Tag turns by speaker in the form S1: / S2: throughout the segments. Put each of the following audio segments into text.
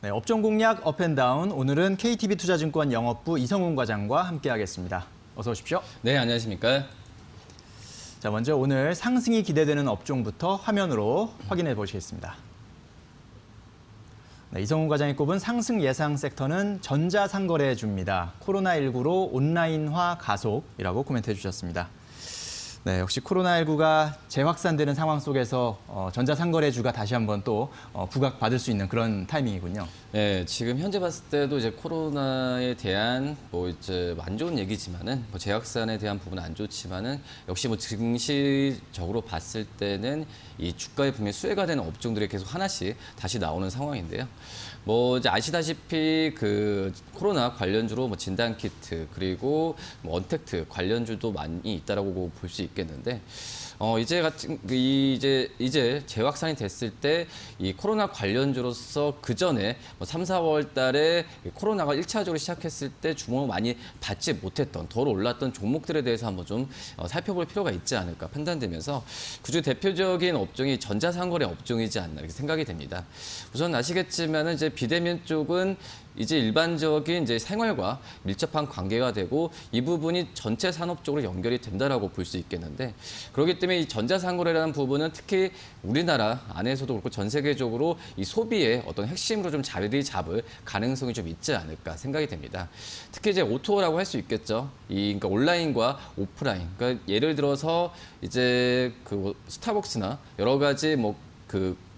S1: 네, 업종 공략 업앤다운. 오늘은 KTB투자증권 영업부 이성훈 과장과 함께하겠습니다. 어서 오십시오.
S2: 네, 안녕하십니까?
S1: 자, 먼저 오늘 상승이 기대되는 업종부터 화면으로 확인해 보시겠습니다. 네, 이성훈 과장이 꼽은 상승 예상 섹터는 전자상거래주입니다. 코로나19로 온라인화 가속이라고 코멘트해 주셨습니다. 네, 역시 코로나19가 재확산되는 상황 속에서 전자상거래주가 다시 한번 또 부각받을 수 있는 그런 타이밍이군요.
S2: 네, 지금 현재 봤을 때도 이제 코로나에 대한 이제 안 좋은 얘기지만은 재확산에 대한 부분은 안 좋지만은 역시 증시적으로 봤을 때는 이 주가에 분명히 수혜가 되는 업종들이 계속 하나씩 다시 나오는 상황인데요. 이제 아시다시피 그 코로나 관련주로 진단키트 그리고 언택트 관련주도 많이 있다라고 볼 수 있겠는데. 이제 재확산이 됐을 때 이 코로나 관련주로서 그 전에 3, 4월 달에 코로나가 1차적으로 시작했을 때 주목을 많이 받지 못했던 덜 올랐던 종목들에 대해서 한번 좀 살펴볼 필요가 있지 않을까 판단되면서 그중 대표적인 업종이 전자상거래 업종이지 않나 이렇게 생각이 됩니다. 우선 아시겠지만은 이제 비대면 쪽은 이제 일반적인 이제 생활과 밀접한 관계가 되고 이 부분이 전체 산업 쪽으로 연결이 된다라고 볼 수 있겠는데 그렇기 때문에 이 전자상거래라는 부분은 특히 우리나라 안에서도 그렇고 전 세계적으로 이 소비의 어떤 핵심으로 좀 자리 잡을 가능성이 좀 있지 않을까 생각이 됩니다. 특히 이제 O2O라고 할 수 있겠죠. 그러니까 온라인과 오프라인. 그러니까 예를 들어서 이제 그 스타벅스나 여러 가지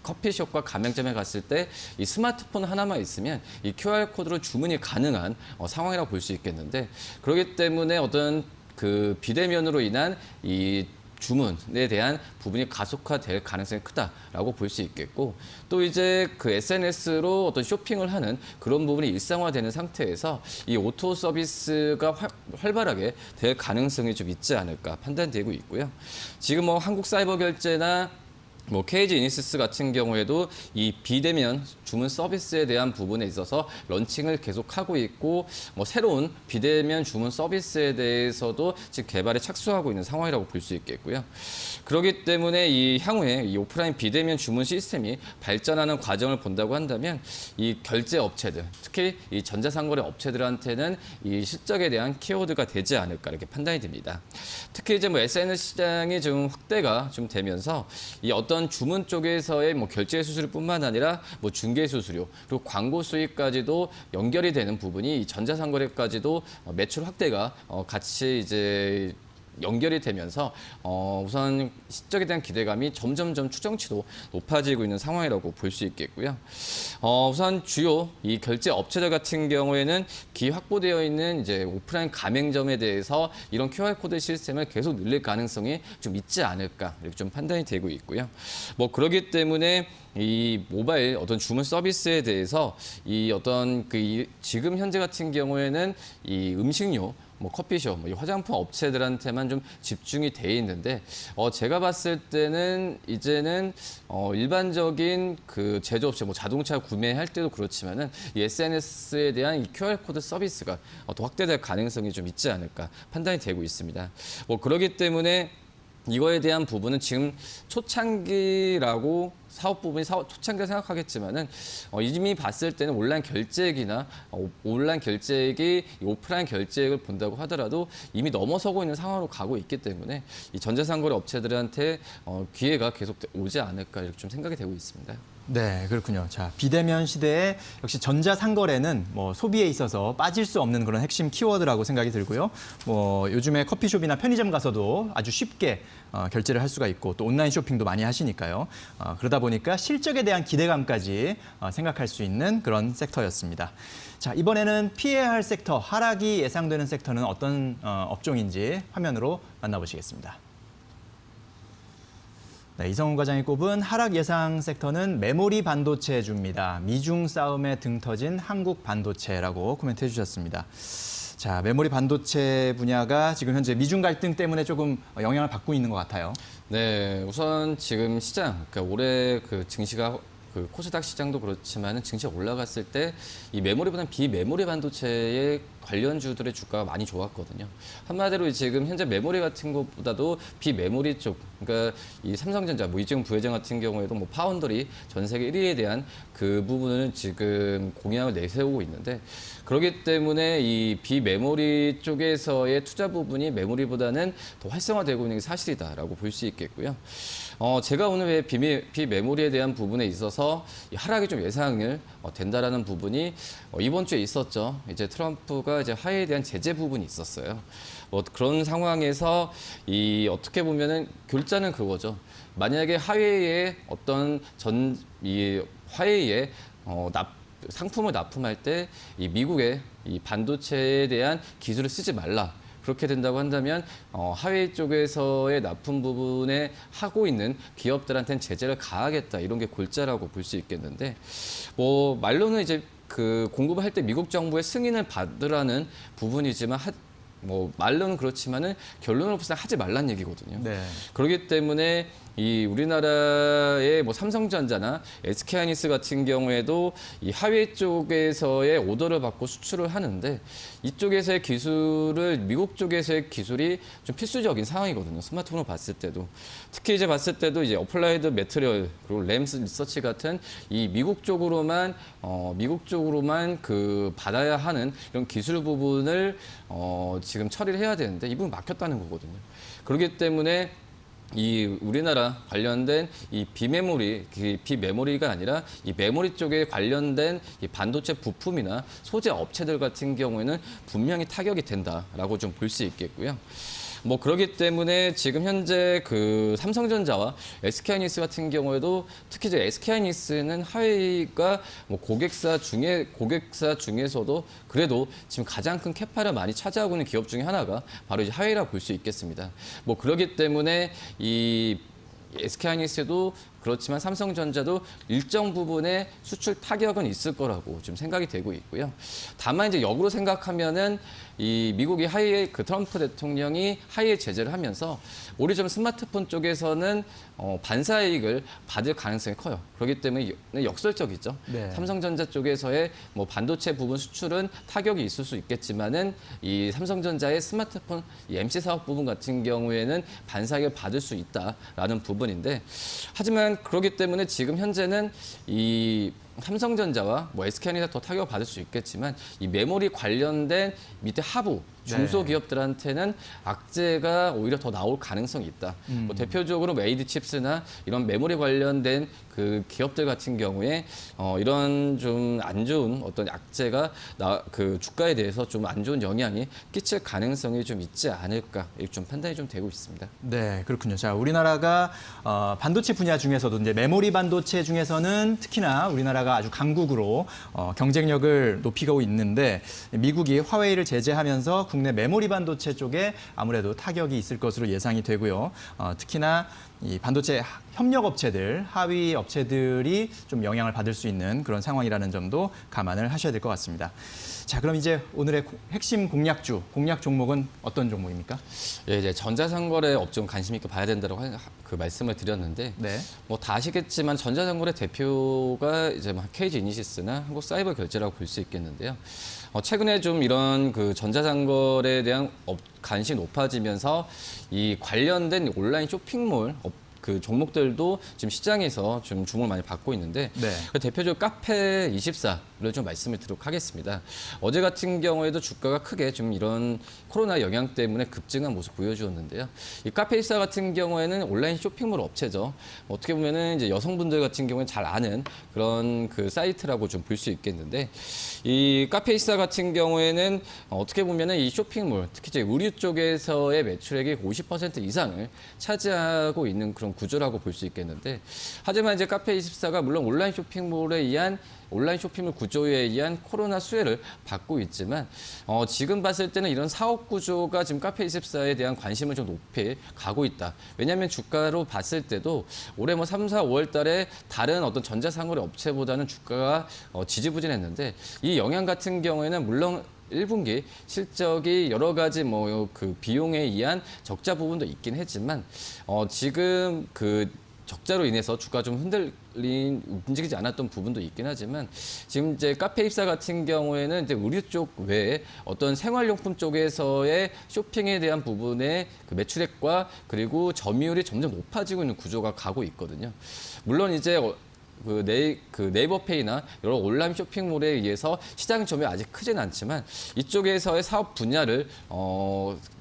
S2: 커피숍과 가맹점에 갔을 때 이 스마트폰 하나만 있으면 이 QR코드로 주문이 가능한 상황이라고 볼 수 있겠는데 그렇기 때문에 어떤 그 비대면으로 인한 이 주문에 대한 부분이 가속화될 가능성이 크다라고 볼 수 있겠고 또 이제 그 SNS로 어떤 쇼핑을 하는 그런 부분이 일상화되는 상태에서 이 O2O 서비스가 활발하게 될 가능성이 좀 있지 않을까 판단되고 있고요. 지금 한국사이버결제나 KG 이니시스 같은 경우에도 이 비대면 주문 서비스에 대한 부분에 있어서 런칭을 계속하고 있고 새로운 비대면 주문 서비스에 대해서도 지금 개발에 착수하고 있는 상황이라고 볼 수 있겠고요. 그렇기 때문에 이 향후에 이 오프라인 비대면 주문 시스템이 발전하는 과정을 본다고 한다면 이 결제 업체들, 특히 이 전자상거래 업체들한테는 이 실적에 대한 키워드가 되지 않을까 이렇게 판단이 됩니다. 특히 이제 SNS 시장이 좀 확대가 좀 되면서 이 어떤 주문 쪽에서의 결제 수수료뿐만 아니라 중개 수수료 그리고 광고 수익까지도 연결이 되는 부분이 이 전자상거래까지도 매출 확대가 같이 이제 연결이 되면서 우선 실적에 대한 기대감이 점점점 추정치도 높아지고 있는 상황이라고 볼 수 있겠고요. 우선 주요 이 결제 업체들 같은 경우에는 기 확보되어 있는 이제 오프라인 가맹점에 대해서 이런 QR코드 시스템을 계속 늘릴 가능성이 좀 있지 않을까 이렇게 좀 판단이 되고 있고요. 그렇기 때문에 이 모바일 어떤 주문 서비스에 대해서 이 어떤 지금 현재 같은 경우에는 이 음식료 커피숍, 화장품 업체들한테만 좀 집중이 돼 있는데 제가 봤을 때는 이제는 일반적인 그 제조업체, 자동차 구매할 때도 그렇지만은 이 SNS에 대한 이 QR코드 서비스가 더 확대될 가능성이 좀 있지 않을까 판단이 되고 있습니다. 그렇기 때문에 이거에 대한 부분은 지금 초창기라고 사업 부분이 초창기라 생각하겠지만은 이미 봤을 때는 온라인 결제액이나 온라인 결제액이 오프라인 결제액을 본다고 하더라도 이미 넘어서고 있는 상황으로 가고 있기 때문에 이 전자상거래 업체들한테 기회가 계속 오지 않을까 이렇게 좀 생각이 되고 있습니다.
S1: 네, 그렇군요. 자, 비대면 시대에 역시 전자상거래는 소비에 있어서 빠질 수 없는 그런 핵심 키워드라고 생각이 들고요. 요즘에 커피숍이나 편의점 가서도 아주 쉽게 결제를 할 수가 있고 또 온라인 쇼핑도 많이 하시니까요. 그러다 보니까 실적에 대한 기대감까지 생각할 수 있는 그런 섹터였습니다. 자, 이번에는 피해야 할 섹터, 하락이 예상되는 섹터는 어떤 업종인지 화면으로 만나보시겠습니다. 네, 이성훈 과장이 꼽은 하락 예상 섹터는 메모리 반도체주입니다. 미중 싸움에 등 터진 한국 반도체라고 코멘트해 주셨습니다. 자, 메모리 반도체 분야가 지금 현재 미중 갈등 때문에 조금 영향을 받고 있는 것 같아요.
S2: 네, 우선 지금 시장, 그러니까 올해 그 증시가 코스닥 시장도 그렇지만 증시가 올라갔을 때 이 메모리보다는 비메모리 반도체의 관련주들의 주가가 많이 좋았거든요. 한마디로 지금 현재 메모리 같은 것보다도 비메모리 쪽, 그러니까 이 삼성전자, 뭐 이재용 부회장 같은 경우에도 뭐 파운더리 전 세계 1위에 대한 그 부분은 지금 공약을 내세우고 있는데, 그렇기 때문에 이 비메모리 쪽에서의 투자 부분이 메모리보다는 더 활성화되고 있는 게 사실이다라고 볼 수 있겠고요. 제가 오늘 왜 비메모리에 대한 부분에 있어서 이 하락이 좀 예상을 된다라는 부분이 이번 주에 있었죠. 이제 트럼프가 이제 화해에 대한 제재 부분이 있었어요. 그런 상황에서 이 어떻게 보면은 결자는 그거죠. 만약에 화해에 어떤 이 화해에 상품을 납품할 때 이 미국의 이 반도체에 대한 기술을 쓰지 말라. 그렇게 된다고 한다면 하웨이 쪽에서의 납품 부분에 하고 있는 기업들한테는 제재를 가하겠다, 이런 게 골자라고 볼 수 있겠는데, 뭐 말로는 이제 그 공급을 할 때 미국 정부의 승인을 받으라는 부분이지만 뭐 말로는 그렇지만은 결론으로서 하지 말란 얘기거든요.
S1: 네.
S2: 그렇기 때문에 이 우리나라의 뭐 삼성전자나 SK하이닉스 같은 경우에도 이 하웨이 쪽에서의 오더를 받고 수출을 하는데, 이쪽에서의 기술을 미국 쪽에서의 기술이 좀 필수적인 상황이거든요. 스마트폰을 봤을 때도, 특히 이제 봤을 때도 이제 어플라이드 매트리얼 그리고 램스 리서치 같은 이 미국 쪽으로만 그 받아야 하는 이런 기술 부분을 지금 처리를 해야 되는데, 이 부분 막혔다는 거거든요. 그렇기 때문에 이 우리나라 관련된 이 비메모리가 아니라 이 메모리 쪽에 관련된 이 반도체 부품이나 소재 업체들 같은 경우에는 분명히 타격이 된다라고 좀 볼 수 있겠고요. 뭐 그렇기 때문에 지금 현재 그 삼성전자와 SK하이닉스 같은 경우에도, 특히 이제 SK하이닉스는 하웨이가 뭐 고객사 중에서도 그래도 지금 가장 큰 캐파를 많이 차지하고 있는 기업 중에 하나가 바로 이제 하웨이라고 볼 수 있겠습니다. 뭐 그렇기 때문에 이 SK하이닉스도 그렇지만 삼성전자도 일정 부분의 수출 타격은 있을 거라고 좀 생각이 되고 있고요. 다만 이제 역으로 생각하면은 이 미국이 그 트럼프 대통령이 하이에 제재를 하면서 오히려 좀 스마트폰 쪽에서는 반사이익을 받을 가능성이 커요. 그렇기 때문에 역설적이죠.
S1: 네.
S2: 삼성전자 쪽에서의 뭐 반도체 부분 수출은 타격이 있을 수 있겠지만은 이 삼성전자의 스마트폰 이 MC 사업 부분 같은 경우에는 반사이익을 받을 수 있다라는 부분인데, 하지만 그렇기 때문에 지금 현재는 이 삼성전자와 뭐 SK하이닉스가 더 타격을 받을 수 있겠지만, 이 메모리 관련된 밑에 하부 중소기업들한테는 악재가 오히려 더 나올 가능성이 있다. 뭐 대표적으로 뭐 AD칩스나 이런 메모리 관련된 그 기업들 같은 경우에 이런 좀 안 좋은 어떤 악재가 그 주가에 대해서 좀 안 좋은 영향이 끼칠 가능성이 좀 있지 않을까, 좀 판단이 좀 되고 있습니다.
S1: 네, 그렇군요. 자, 우리나라가 반도체 분야 중에서도 이제 메모리 반도체 중에서는 특히나 우리나라가 아주 강국으로 경쟁력을 높이고 있는데, 미국이 화웨이를 제재하면서 국내 메모리 반도체 쪽에 아무래도 타격이 있을 것으로 예상이 되고요. 특히나 이 반도체 협력 업체들, 하위 업체들이 좀 영향을 받을 수 있는 그런 상황이라는 점도 감안을 하셔야 될 것 같습니다. 자, 그럼 이제 오늘의 핵심 공약 종목은 어떤 종목입니까?
S2: 예, 이제 전자상거래 업종 관심 있게 봐야 된다고 그 말씀을 드렸는데,
S1: 네.
S2: 뭐 다 아시겠지만 전자상거래 대표가 이제 뭐 KG 이니시스나 한국사이버결제라고 볼 수 있겠는데요. 최근에 좀 이런 그 전자상거래에 대한 관심이 높아지면서 이 관련된 온라인 쇼핑몰 그 종목들도 지금 시장에서 좀 주목을 많이 받고 있는데,
S1: 네.
S2: 그 대표적으로 카페24를 좀 말씀을 드리도록 하겠습니다. 어제 같은 경우에도 주가가 크게 좀 이런 코로나 영향 때문에 급증한 모습 보여주었는데요. 이 카페24 같은 경우에는 온라인 쇼핑몰 업체죠. 어떻게 보면은 이제 여성분들 같은 경우에 잘 아는 그런 그 사이트라고 좀 볼 수 있겠는데, 이 카페24 같은 경우에는 어떻게 보면은 이 쇼핑몰, 특히 이제 의류 쪽에서의 매출액이 50% 이상을 차지하고 있는 그런 구조라고 볼 수 있겠는데, 하지만 이제 카페24가 물론 온라인 쇼핑몰 구조에 의한 코로나 수혜를 받고 있지만, 지금 봤을 때는 이런 사업 구조가 지금 카페24에 대한 관심을 좀 높이 가고 있다. 왜냐하면 주가로 봤을 때도 올해 뭐 3, 4, 5월 달에 다른 어떤 전자상거래 업체보다는 주가가 지지부진했는데, 이 영향 같은 경우에는 물론 1분기 실적이 여러 가지 뭐 그 비용에 의한 적자 부분도 있긴 했지만, 지금 그 적자로 인해서 주가 좀 움직이지 않았던 부분도 있긴 하지만 지금 이제 카페 입사 같은 경우에는 이제 의류 쪽 외에 어떤 생활용품 쪽에서의 쇼핑에 대한 부분의 그 매출액과 그리고 점유율이 점점 높아지고 있는 구조가 가고 있거든요. 물론 이제 그 네이버페이나 여러 온라인 쇼핑몰에 의해서 시장 점유율이 아직 크진 않지만 이쪽에서의 사업 분야를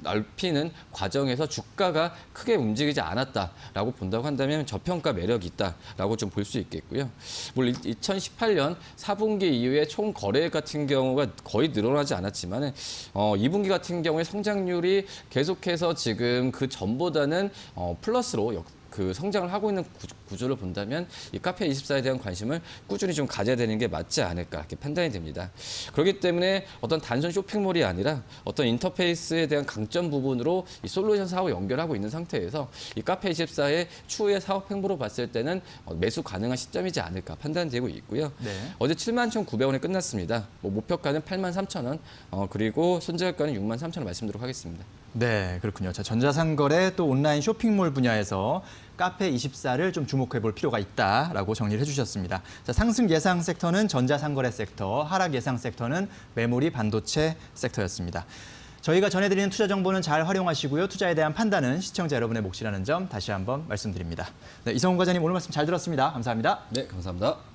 S2: 넓히는 과정에서 주가가 크게 움직이지 않았다라고 본다고 한다면 저평가 매력이 있다라고 좀 볼 수 있겠고요. 물론 2018년 4분기 이후에 총 거래 같은 경우가 거의 늘어나지 않았지만 2분기 같은 경우에 성장률이 계속해서 지금 그 전보다는 플러스로 그 성장을 하고 있는 구조를 본다면 이 카페24에 대한 관심을 꾸준히 좀 가져야 되는 게 맞지 않을까 이렇게 판단이 됩니다. 그렇기 때문에 어떤 단순 쇼핑몰이 아니라 어떤 인터페이스에 대한 강점 부분으로 이 솔루션 사업을 연결하고 있는 상태에서 이 카페24의 추후의 사업 행보로 봤을 때는 매수 가능한 시점이지 않을까 판단되고 있고요.
S1: 네.
S2: 어제 71,900원에 끝났습니다. 목표가는 83,000원, 그리고 손절가는 63,000원 말씀드리도록 하겠습니다.
S1: 네, 그렇군요. 자, 전자상거래 또 온라인 쇼핑몰 분야에서 카페24를 좀 주목해 볼 필요가 있다라고 정리를 해주셨습니다. 자, 상승 예상 섹터는 전자상거래 섹터, 하락 예상 sek터는 메모리 반도체 섹터였습니다. 저희가 전해드리는 투자 정보는 잘 활용하시고요. 투자에 대한 판단은 시청자 여러분의 몫이라는 점 다시 한번 말씀드립니다. 네, 이성훈 과장님 오늘 말씀 잘 들었습니다. 감사합니다.
S2: 네, 감사합니다.